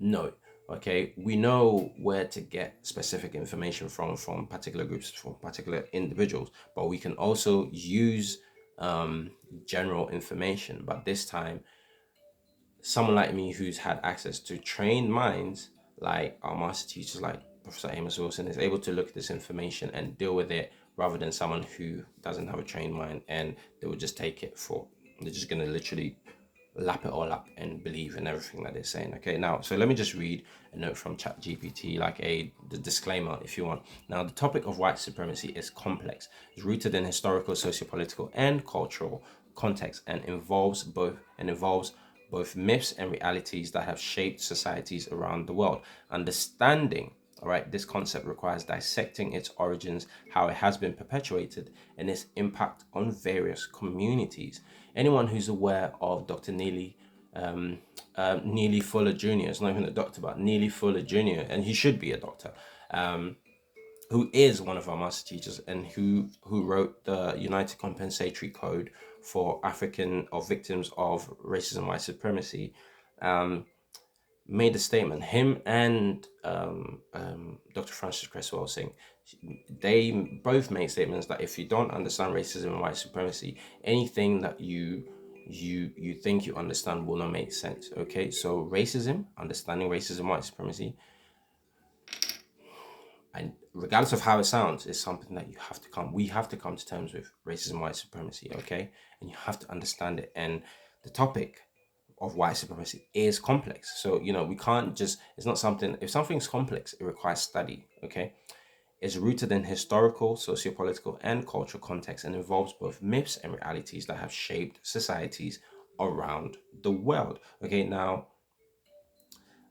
No. Okay, we know where to get specific information from particular groups, from particular individuals, but we can also use general information. But this time, someone like me who's had access to trained minds, like our master teachers, like Professor Amos Wilson, is able to look at this information and deal with it, rather than someone who doesn't have a trained mind, and they will just take it for, they're just going to literally lap it all up and believe in everything that they're saying. Okay, now, so let me just read a note from ChatGPT, like the disclaimer, if you want. Now, the topic of white supremacy is complex. It's rooted in historical, sociopolitical, and cultural context, and involves both myths and realities that have shaped societies around the world. Understanding, all right, this concept requires dissecting its origins, how it has been perpetuated, and its impact on various communities. Anyone who's aware of Dr. Neely Fuller Jr., is not even a doctor, but Neely Fuller Jr., and he should be a doctor, who is one of our master teachers, and who wrote the United Compensatory Code for African, or victims of racism, white supremacy, made a statement. Him and Dr. Francis Cresswell Singh, they both made statements that if you don't understand racism and white supremacy, anything that you think you understand will not make sense. Okay, so understanding racism, white supremacy, and regardless of how it sounds, is something that we have to come to terms with racism, white supremacy. Okay, and you have to understand it. And the topic of white supremacy is complex, so we can't just, it's not something, if something's complex, it requires study. Okay, it's rooted in historical, sociopolitical, and cultural context, and involves both myths and realities that have shaped societies around the world. Okay, now,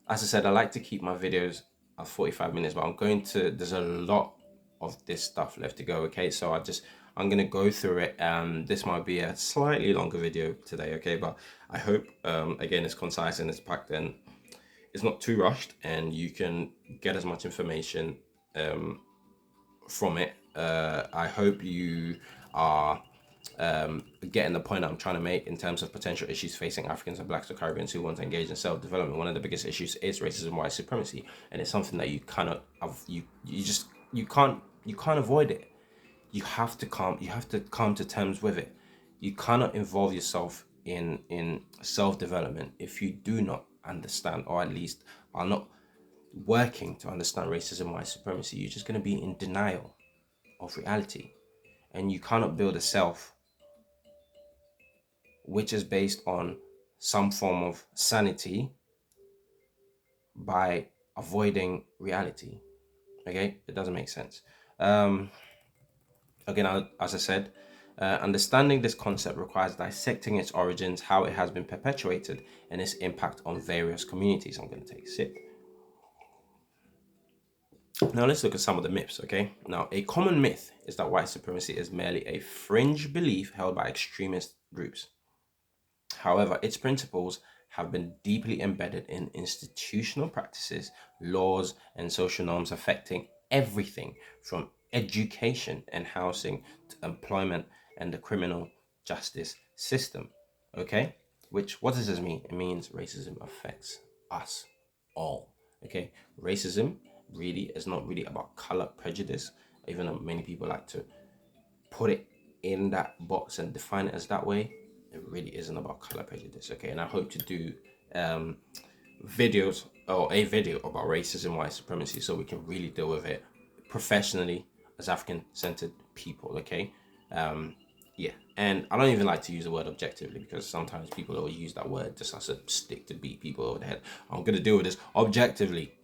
as I said, I like to keep my videos at 45 minutes, but there's a lot of this stuff left to go. Okay, so I'm gonna go through it. This might be a slightly longer video today. Okay, but I hope again it's concise and it's packed and it's not too rushed, and you can get as much information from it. I hope you are getting the point that I'm trying to make in terms of potential issues facing Africans and Blacks or Caribbeans who want to engage in self-development. One of the biggest issues is racism, white supremacy, and it's something that you cannot have. You can't avoid it. You have to come to terms with it. You cannot involve yourself in self-development if you do not understand, or at least are not working to understand racism, white supremacy. You're just going to be in denial of reality, and you cannot build a self which is based on some form of sanity by avoiding reality. Okay, it doesn't make sense. um Again, as I said, understanding this concept requires dissecting its origins, how it has been perpetuated, and its impact on various communities. I'm going to take a sip. Now let's look at some of the myths. Okay, now a common myth is that white supremacy is merely a fringe belief held by extremist groups. However, its principles have been deeply embedded in institutional practices, laws, and social norms affecting everything from education and housing to employment and the criminal justice system. Okay? What does this mean? It means racism affects us all. Okay? Racism really is not really about color prejudice, even though many people like to put it in that box and define it as that way. It really isn't about color prejudice. Okay, and I hope to do videos or a video about racism, white supremacy, so we can really deal with it professionally as African-centered people. Okay, yeah, and I don't even like to use the word objectively, because sometimes people will use that word just as a stick to beat people over the head. I'm gonna deal with this objectively.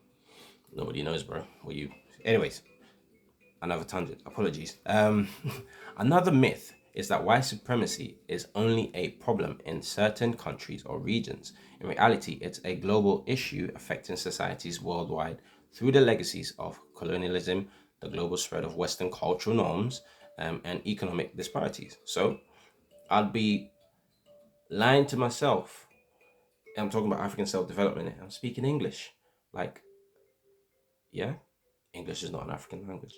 Nobody knows, bro. Well, you, anyways. Another tangent. Apologies. Another myth is that white supremacy is only a problem in certain countries or regions. In reality, it's a global issue affecting societies worldwide through the legacies of colonialism, the global spread of Western cultural norms, and economic disparities. So, I'd be lying to myself. I'm talking about African self-development. I'm speaking English. Like, yeah, English is not an African language.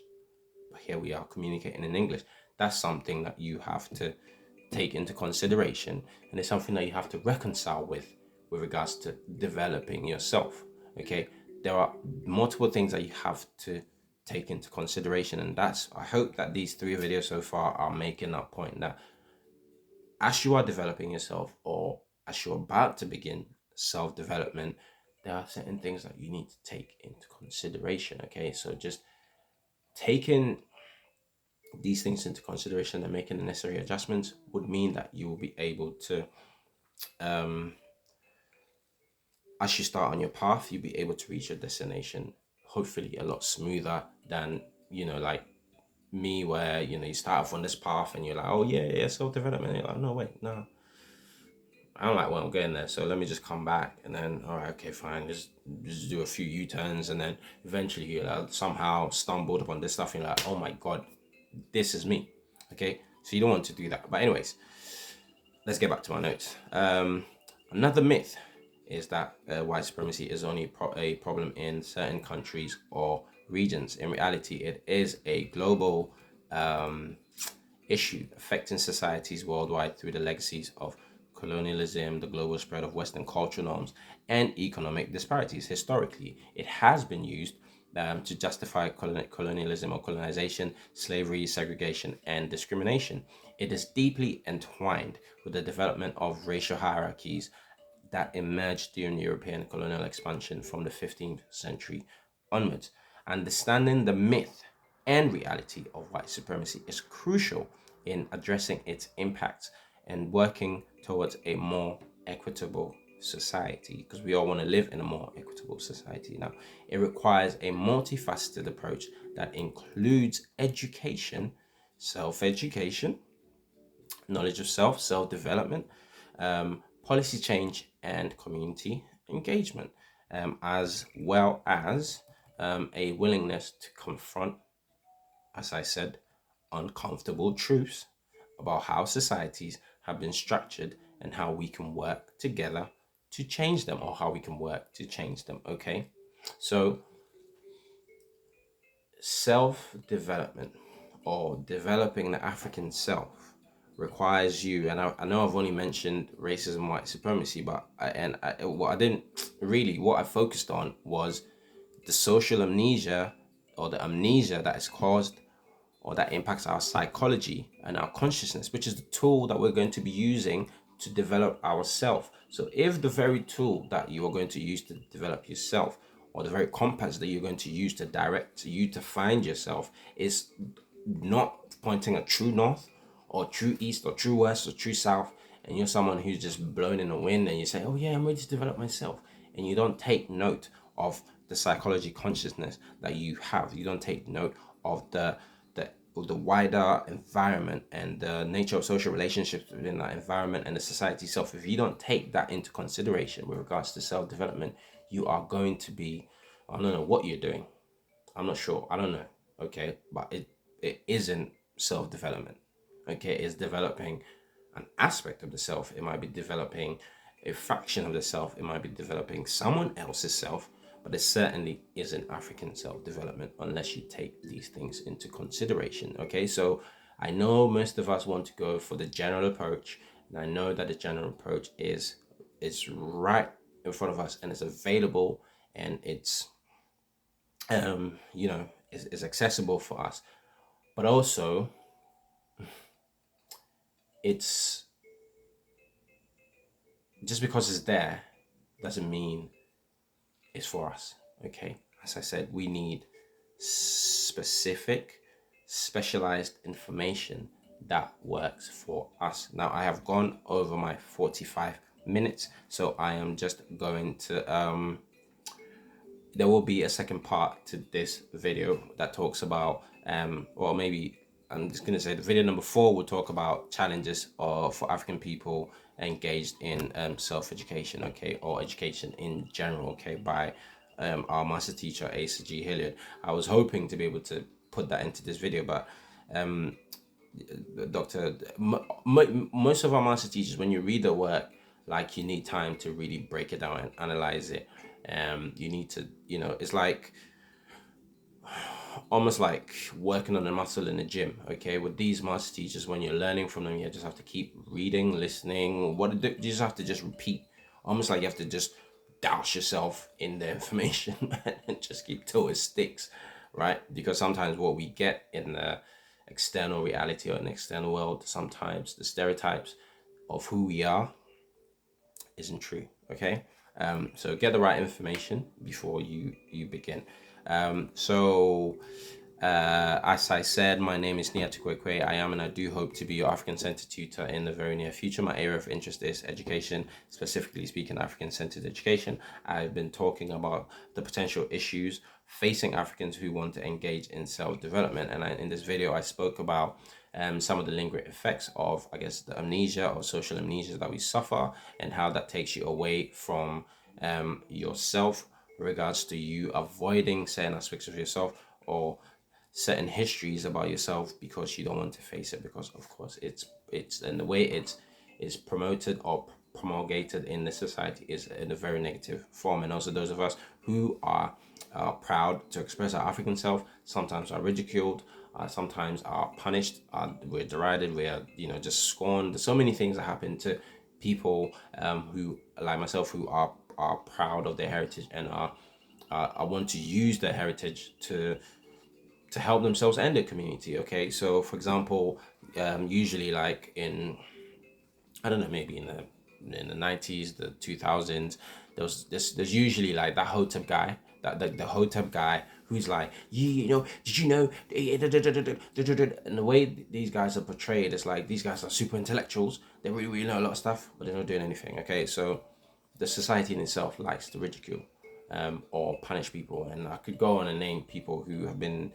But here we are communicating in English. That's something that you have to take into consideration, and it's something that you have to reconcile with regards to developing yourself. Okay, there are multiple things that you have to take into consideration, and that's, I hope that these 3 videos so far are making that point, that as you are developing yourself, or as you're about to begin self-development, there are certain things that you need to take into consideration. Okay, so just taking these things into consideration and making the necessary adjustments would mean that you will be able to, as you start on your path, you'll be able to reach your destination hopefully a lot smoother than, like me, where, you start off on this path and you're like, oh yeah, self-development. And you're like, no, wait, no, I don't like where I'm getting there, so let me just come back. And then, all right, okay, fine, just do a few U-turns, and then eventually you somehow stumbled upon this stuff and you're like, oh my god, this is me. Okay, so you don't want to do that. But anyways, let's get back to my notes. Another myth is that white supremacy is only a problem in certain countries or regions. In reality, it is a global issue affecting societies worldwide through the legacies of colonialism, the global spread of Western cultural norms, and economic disparities. Historically, it has been used to justify colonialism or colonization, slavery, segregation, and discrimination. It is deeply entwined with the development of racial hierarchies that emerged during European colonial expansion from the 15th century onwards. Understanding the myth and reality of white supremacy is crucial in addressing its impacts and working towards a more equitable society, because we all want to live in a more equitable society. Now, it requires a multifaceted approach that includes education, self-education, knowledge of self, self-development, policy change, and community engagement. as well as a willingness to confront, as I said, uncomfortable truths about how societies have been structured and how we can work together to change them, or how we can work to change them. Okay, so self development, or developing the African self, requires you, and I know I've only mentioned racism, white supremacy, but what I didn't really, what I focused on was the social amnesia, or the amnesia that is caused, or that impacts our psychology and our consciousness, which is the tool that we're going to be using to develop ourself. So if the very tool that you are going to use to develop yourself, or the very compass that you're going to use to direct you to find yourself, is not pointing a true north, or true east, or true west, or true south, and you're someone who's just blown in the wind, and you say, oh yeah, I'm ready to develop myself, and you don't take note of the psychology consciousness that you have, you don't take note of the wider environment and the nature of social relationships within that environment and the society itself, if you don't take that into consideration with regards to self-development, you are going to be, I don't know what you're doing, I'm not sure, I don't know, okay, but it isn't self-development. Okay, it's developing an aspect of the self, it might be developing a fraction of the self, it might be developing someone else's self, but it certainly isn't African self-development unless you take these things into consideration. Okay, so I know most of us want to go for the general approach, and I know that the general approach is right in front of us, and it's available, and it's is accessible for us, but also it's, just because it's there doesn't mean it's for us. Okay, as I said, we need specific, specialized information that works for us. Now I have gone over my 45 minutes, so I am just going to there will be a second part to this video that talks about or maybe I'm just going to say the video number 4 will talk about challenges for African people engaged in self-education, okay, or education in general, okay, by our master teacher Asa G. Hilliard. I was hoping to be able to put that into this video, but most of our master teachers, when you read the work, like, you need time to really break it down and analyze it. You need to, it's like almost like working on a muscle in the gym. Okay, with these master teachers, when you're learning from them, you just have to keep reading, listening. You just have to just repeat, almost like you have to just douse yourself in the information and just keep till it sticks, right? Because sometimes what we get in the external reality, or in the external world, sometimes the stereotypes of who we are isn't true. Okay, so get the right information before you begin. As I said, my name is Atu-kway. I am, and I do hope to be your African-centered tutor in the very near future. My area of interest is education, specifically speaking African-centered education. I've been talking about the potential issues facing Africans who want to engage in self-development, and in this video I spoke about some of the lingering effects of, I guess, the amnesia or social amnesia that we suffer, and how that takes you away from yourself, in regards to you avoiding certain aspects of yourself, or certain histories about yourself, because you don't want to face it, because of course it's and the way it's promoted or promulgated in the society is in a very negative form. And also those of us who are proud to express our African self sometimes are ridiculed, sometimes are punished, we're derided, we're just scorned. There's so many things that happen to people who, like myself, who are proud of their heritage, and I want to use their heritage to help themselves and their community. Okay, so for example, usually, like, in, I don't know, maybe in the 90s, the 2000s, there's usually like that hotep guy, that the hotep guy who's like, did you know, and the way these guys are portrayed is like these guys are super intellectuals, they really, really know a lot of stuff, but they're not doing anything. Okay, so the society in itself likes to ridicule or punish people, and I could go on and name people who have been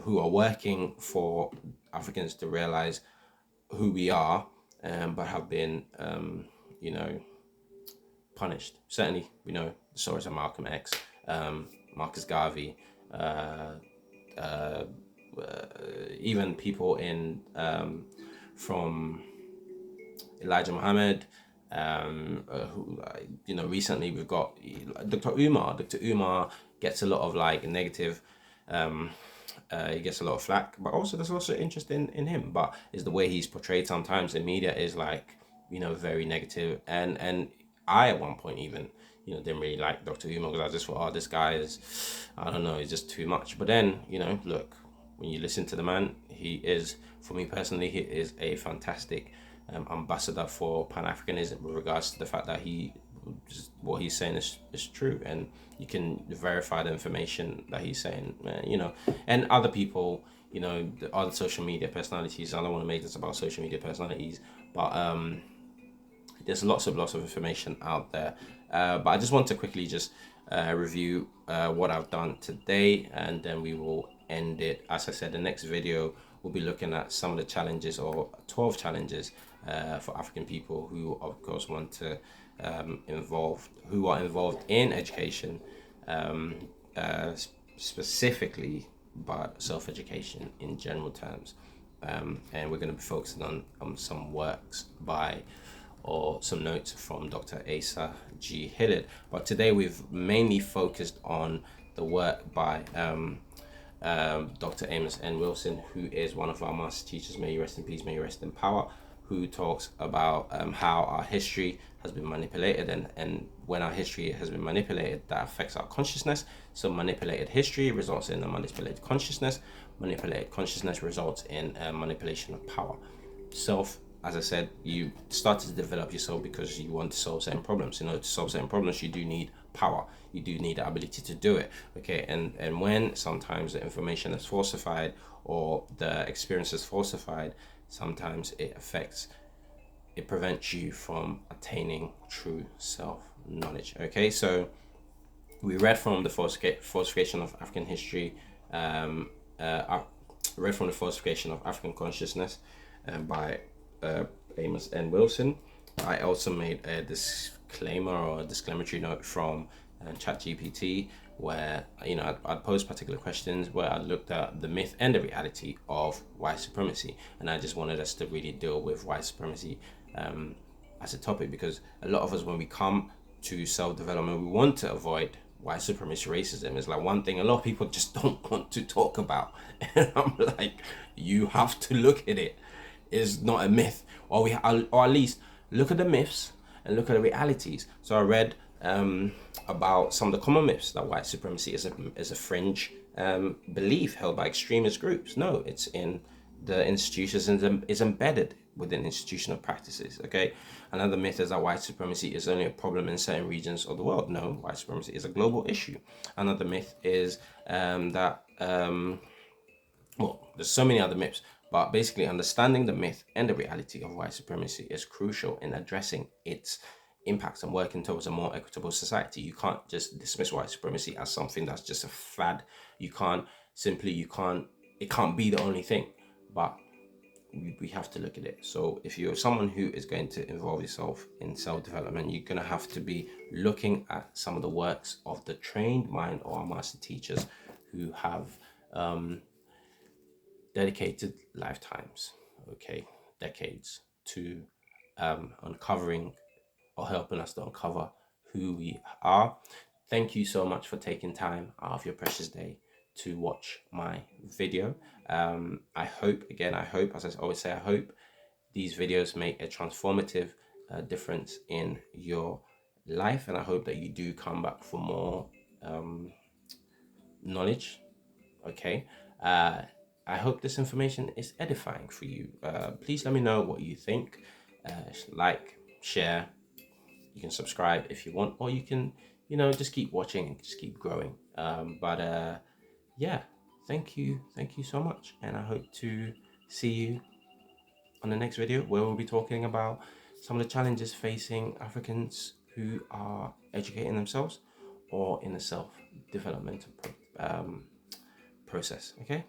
who are working for Africans to realize who we are, but have been punished. Certainly, we know the stories of Malcolm X, Marcus Garvey, uh, uh, even people in from Elijah Muhammad. Recently we've got Dr. Umar. Dr. Umar gets a lot of like negative. He gets a lot of flack, but also there's also interest in him. But is the way he's portrayed sometimes in media is like very negative. And I at one point even didn't really like Dr. Umar because I just thought, oh, this guy is, I don't know, he's just too much. But then look, when you listen to the man, he is, for me personally, he is a fantastic ambassador for Pan-Africanism with regards to the fact that what he's saying is true, and you can verify the information that he's saying, and other people, the other social media personalities. I don't want to make this about social media personalities, but there's lots of information out there. But I just want to quickly just review what I've done today, and then we will end it. As I said, the next video we'll be looking at some of the challenges, or 12 challenges for African people who of course want to who are involved in education, specifically but self-education in general terms. And we're going to be focusing on some works by or some notes from Dr. Asa G. Hillard. But today we've mainly focused on the work by Dr. Amos N. Wilson, who is one of our master teachers. May you rest in peace, may you rest in power, who talks about how our history has been manipulated, and when our history has been manipulated, that affects our consciousness. So manipulated history results in a manipulated consciousness. Manipulated consciousness results in manipulation of power. As I said, you started to develop yourself because you want to solve certain problems. In order to solve certain problems, you do need power. You do need the ability to do it. Okay, and when sometimes the information is falsified or the experience is falsified, sometimes it prevents you from attaining true self-knowledge. Okay, so we read from the falsification of African history, read from the falsification of African consciousness by Amos N. Wilson. I also made a disclaimer or a disclaimatory note from ChatGPT, where I'd posed particular questions where I looked at the myth and the reality of white supremacy, and I just wanted us to really deal with white supremacy as a topic, because a lot of us, when we come to self-development, we want to avoid white supremacy racism. It's like one thing a lot of people just don't want to talk about, and I'm like, you have to look at it. Is not a myth, or at least look at the myths and look at the realities. So I read about some of the common myths that white supremacy is a fringe belief held by extremist groups. No, it's in the institutions and is embedded within institutional practices. Okay, another myth is that white supremacy is only a problem in certain regions of the world. No, white supremacy is a global issue. Another myth is that there's so many other myths, but basically understanding the myth and the reality of white supremacy is crucial in addressing its impacts and working towards a more equitable society. You can't just dismiss white supremacy as something that's just a fad. It can't be the only thing, but we have to look at it. So if you're someone who is going to involve yourself in self-development, you're going to have to be looking at some of the works of the trained mind or our master teachers who have dedicated lifetimes, decades, to uncovering or helping us to uncover who we are. Thank you so much for taking time out of your precious day to watch my video. I hope, as I always say, I hope these videos make a transformative difference in your life, and I hope that you do come back for more knowledge. Okay. I hope this information is edifying for you. Please let me know what you think. Like, share. You can subscribe if you want, or you can, just keep watching and just keep growing. Yeah, thank you so much, and I hope to see you on the next video, where we'll be talking about some of the challenges facing Africans who are educating themselves or in a self-developmental process. Okay,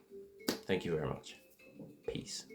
thank you very much. Peace.